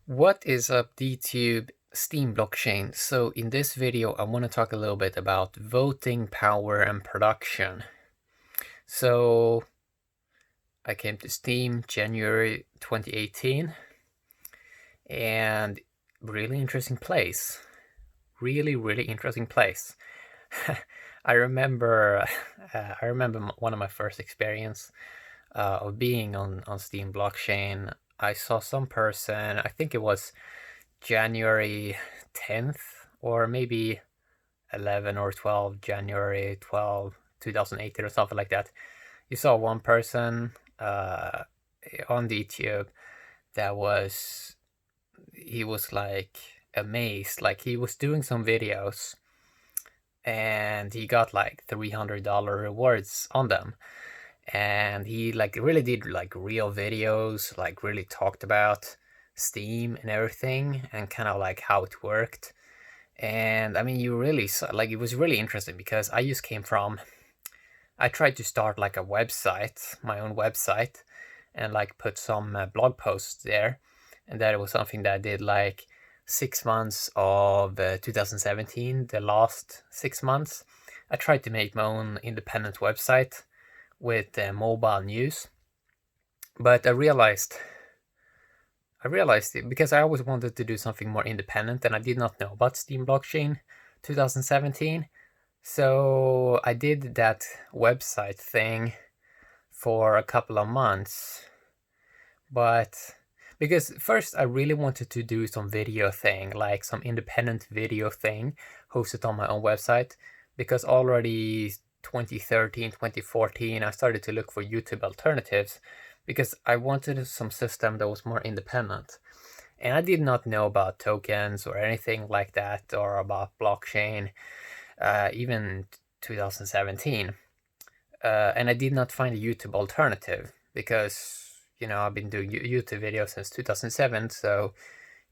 What is up, DTube Steem blockchain? So in this video, I want to talk a little bit about voting power and production. So I came to Steem January 2018 and really interesting place. Really interesting place. I remember one of my first experience of being on Steem blockchain. I saw some person, I think it was January 10th or maybe 11 or 12, January 12, 2018 or something like that. You saw one person on the YouTube that he was like amazed, like he was doing some videos and he got like $300 rewards on them. And he like really did like real videos, like really talked about Steem and everything and kind of like how it worked. And I mean, you really saw, like, it was really interesting because I tried to start like a website, my own website, and like put some blog posts there. And that was something that I did like 6 months of 2017, the last 6 months. I tried to make my own independent website with mobile news, but I realized it because I always wanted to do something more independent and I did not know about Steem blockchain 2017. So I did that website thing for a couple of months. But because first I really wanted to do some video thing, like some independent video thing hosted on my own website, because already 2013, 2014, I started to look for YouTube alternatives because I wanted some system that was more independent. And I did not know about tokens or anything like that, or about blockchain, even 2017. And I did not find a YouTube alternative because, I've been doing YouTube videos since 2007, so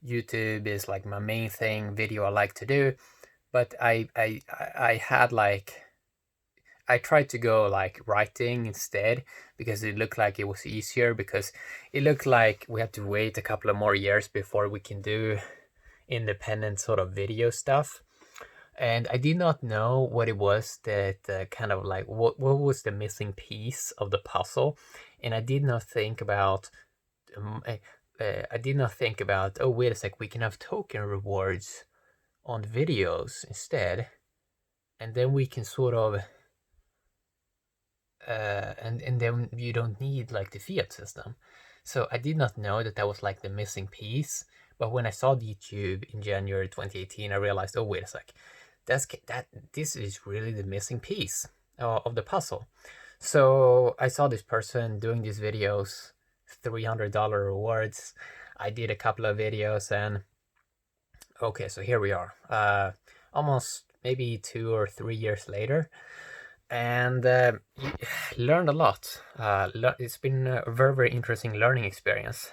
YouTube is like my main thing, video I like to do. But I had like, I tried to go like writing instead because it looked like it was easier, because it looked like we have to wait a couple of more years before we can do independent sort of video stuff. And I did not know what it was that kind of like what was the missing piece of the puzzle, and I did not think about oh, wait a sec, we can have token rewards on videos instead, and then we can sort of and then you don't need like the fiat system. So I did not know that was like the missing piece. But when I saw the YouTube in January 2018, I realized, oh, wait a sec, this is really the missing piece of the puzzle. So I saw this person doing these videos, $300 rewards. I did a couple of videos, and okay, so here we are, almost maybe 2 or 3 years later, and learned a lot. It's been a very interesting learning experience.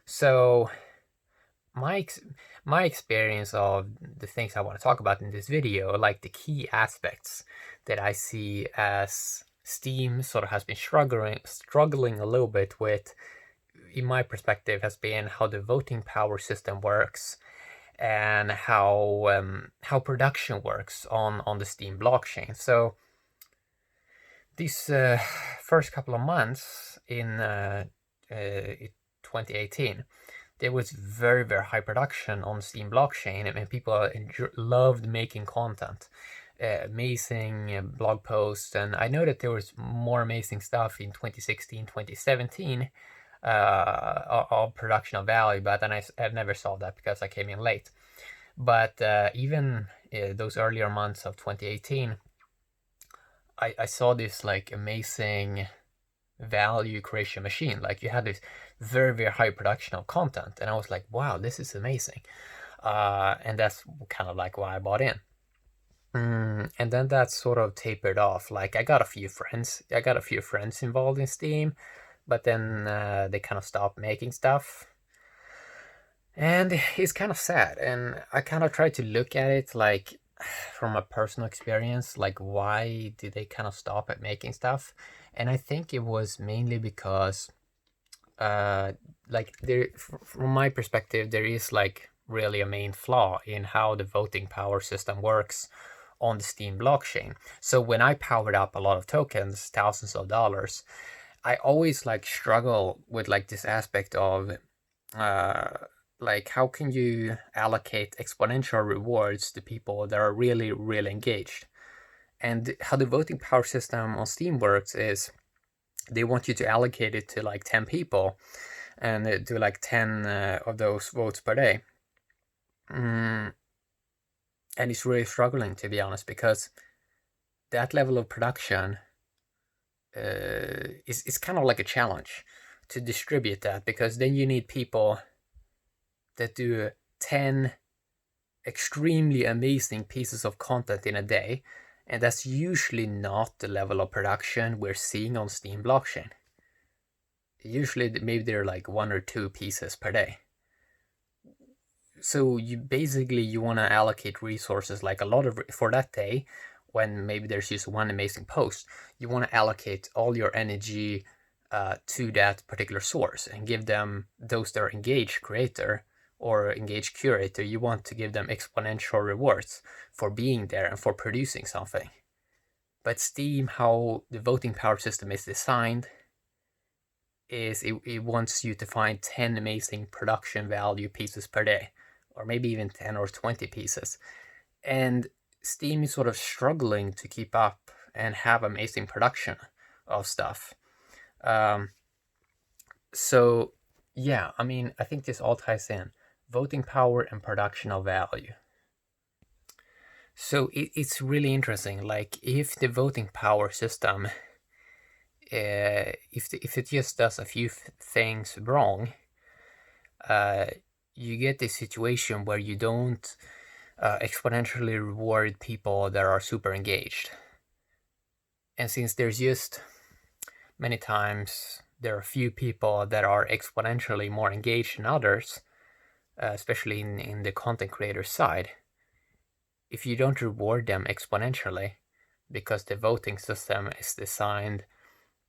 So my experience of the things I want to talk about in this video, like the key aspects that I see as Steem sort of has been struggling a little bit with, in my perspective, has been how the voting power system works and how production works on the Steem blockchain. So these first couple of months in 2018, there was very high production on Steem blockchain, and people loved making content, amazing blog posts. And I know that there was more amazing stuff in 2016, 2017 of production of value, but then I never saw that because I came in late. But even those earlier months of 2018, I saw this like amazing value creation machine. Like you had this very high production of content, and I was like, wow, this is amazing. And that's kind of like why I bought in. And then that sort of tapered off. Like I got a few friends involved in Steem, but then they kind of stopped making stuff. And it's kind of sad. And I kind of tried to look at it like from a personal experience, like why did they kind of stop at making stuff? And I think it was mainly because like there, from my perspective, there is like really a main flaw in how the voting power system works on the Steem blockchain. So when I powered up a lot of tokens, thousands of dollars, I always like struggle with like this aspect of like how can you allocate exponential rewards to people that are really engaged. And how the voting power system on Steem works is they want you to allocate it to like 10 people and do like 10 of those votes per day. And it's really struggling, to be honest, because that level of production is kind of like a challenge to distribute that, because then you need people that do 10 extremely amazing pieces of content in a day, and that's usually not the level of production we're seeing on Steem blockchain. Usually maybe they're like 1 or 2 pieces per day. So you want to allocate resources, like a lot of for that day, when maybe there's just one amazing post, you want to allocate all your energy to that particular source and give them, those that are engaged creator or engaged curator, you want to give them exponential rewards for being there and for producing something. But Steem, how the voting power system is designed, is it wants you to find 10 amazing production value pieces per day, or maybe even 10 or 20 pieces. And Steem is sort of struggling to keep up and have amazing production of stuff. So yeah, I mean, I think this all ties in. Voting power and production of value. So it's really interesting, like if the voting power system, if it just does a few things wrong, you get this situation where you don't exponentially reward people that are super engaged. And since there's just many times there are a few people that are exponentially more engaged than others, especially in the content creator side, if you don't reward them exponentially, because the voting system is designed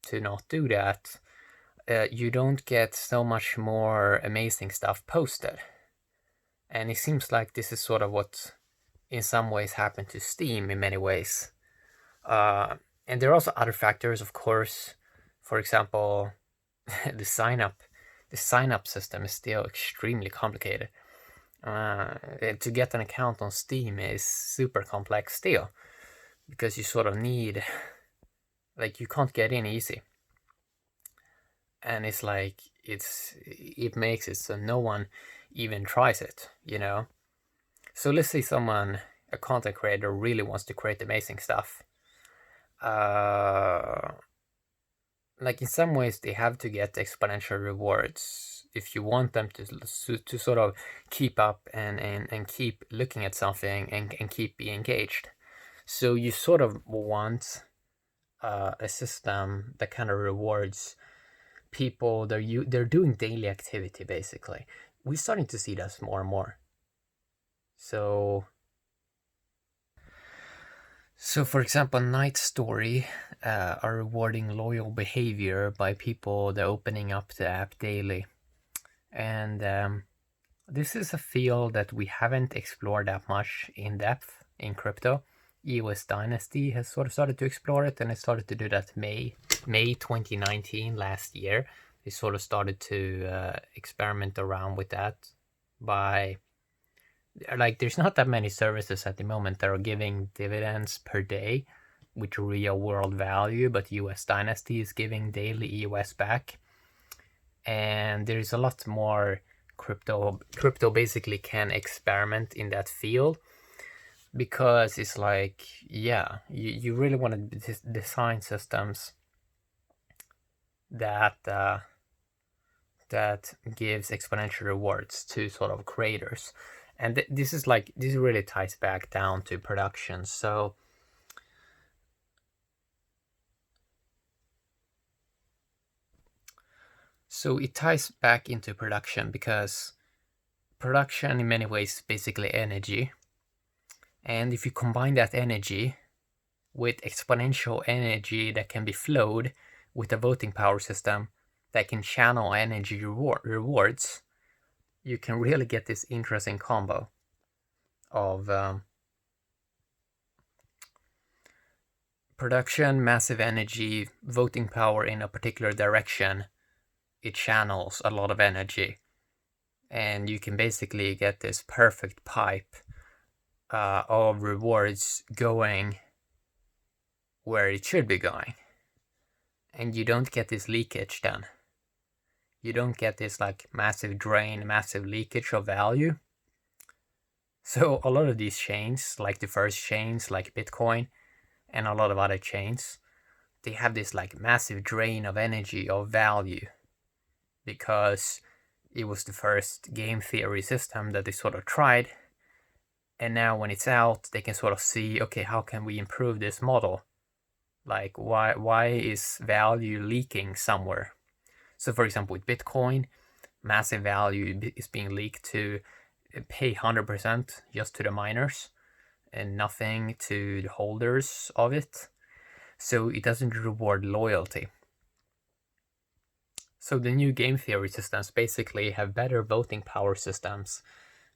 to not do that, you don't get so much more amazing stuff posted. And it seems like this is sort of what in some ways happened to Steem in many ways. And there are also other factors, of course. For example, the sign up system is still extremely complicated. To get an account on Steem is super complex still, because you sort of need, like, you can't get in easy. And it's like, it makes it so no one even tries it, you know? So let's say someone, a content creator, really wants to create amazing stuff. Like in some ways they have to get exponential rewards if you want them to sort of keep up and keep looking at something and keep being engaged. So you sort of want a system that kind of rewards people they're doing daily activity, basically. We're starting to see this more and more. So for example, Night Story are rewarding loyal behavior by people that are opening up the app daily. And this is a field that we haven't explored that much in depth in crypto. EOS Dynasty has sort of started to explore it, and it started to do that May 2019, last year. They sort of started to experiment around with that by, like, there's not that many services at the moment that are giving dividends per day with real world value, but EOS Dynasty is giving daily EOS back. And there's a lot more crypto basically can experiment in that field, because it's like, yeah, you really want to design systems that that gives exponential rewards to sort of creators. And this really ties back down to production. So it ties back into production, because production in many ways is basically energy. And if you combine that energy with exponential energy that can be flowed with a voting power system, that can channel energy rewards, you can really get this interesting combo of production, massive energy, voting power in a particular direction. It channels a lot of energy, and you can basically get this perfect pipe of rewards going where it should be going. And you don't get this leakage then. You don't get this like massive drain, massive leakage of value. So a lot of these chains, like the first chains like Bitcoin and a lot of other chains, they have this like massive drain of energy, of value, because it was the first game theory system that they sort of tried. And now when it's out, they can sort of see, okay, how can we improve this model? Like, why is value leaking somewhere? So for example, with Bitcoin, massive value is being leaked to pay 100% just to the miners and nothing to the holders of it. So it doesn't reward loyalty. So the new game theory systems basically have better voting power systems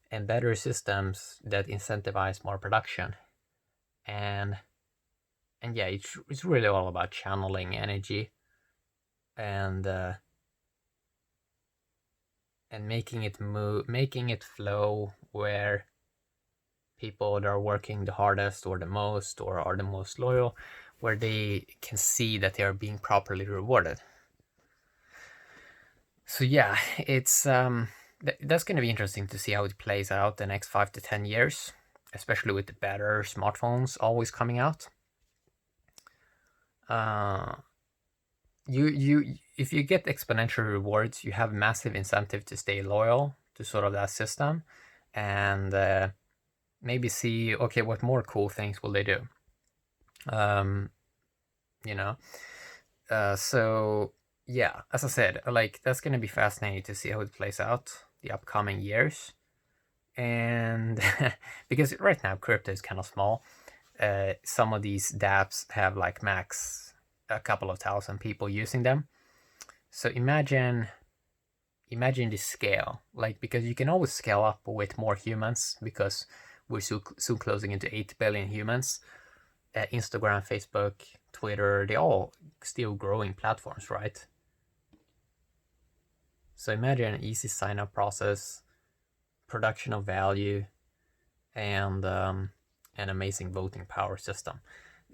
and better systems that incentivize more production. And yeah, it's really all about channeling energy and making it move, making it flow where people that are working the hardest or the most or are the most loyal, where they can see that they are being properly rewarded. So yeah, it's that's going to be interesting to see how it plays out the next 5 to 10 years, especially with the better smartphones always coming out. If you get exponential rewards, you have massive incentive to stay loyal to sort of that system, and maybe see, okay, what more cool things will they do? You know, so yeah, as I said, like that's gonna be fascinating to see how it plays out the upcoming years, and because right now crypto is kind of small. Some of these dApps have like max a couple of thousand people using them. So imagine the scale, like, because you can always scale up with more humans because we're soon closing into 8 billion humans. Instagram, Facebook, Twitter, they all still growing platforms, right? So imagine an easy sign up process, production of value, and an amazing voting power system.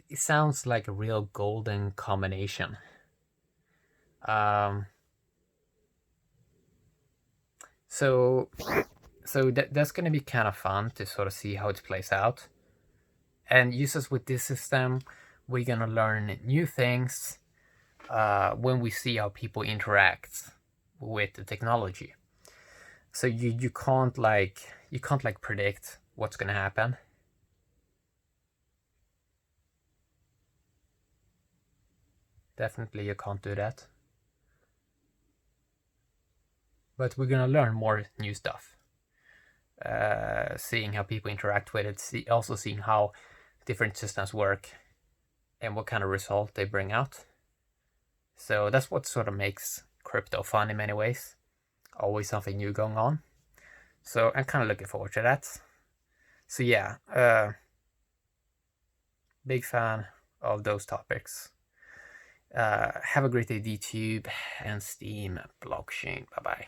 It sounds like a real golden combination. So that's going to be kind of fun to sort of see how it plays out. And users with this system, we're going to learn new things when we see how people interact with the technology. So you can't predict what's going to happen. Definitely you can't do that. But we're going to learn more new stuff. Seeing how people interact with it, also seeing how different systems work and what kind of result they bring out. So that's what sort of makes crypto fun in many ways. Always something new going on. So I'm kind of looking forward to that. So yeah, big fan of those topics. Have a great day, DTube and Steem blockchain. Bye bye.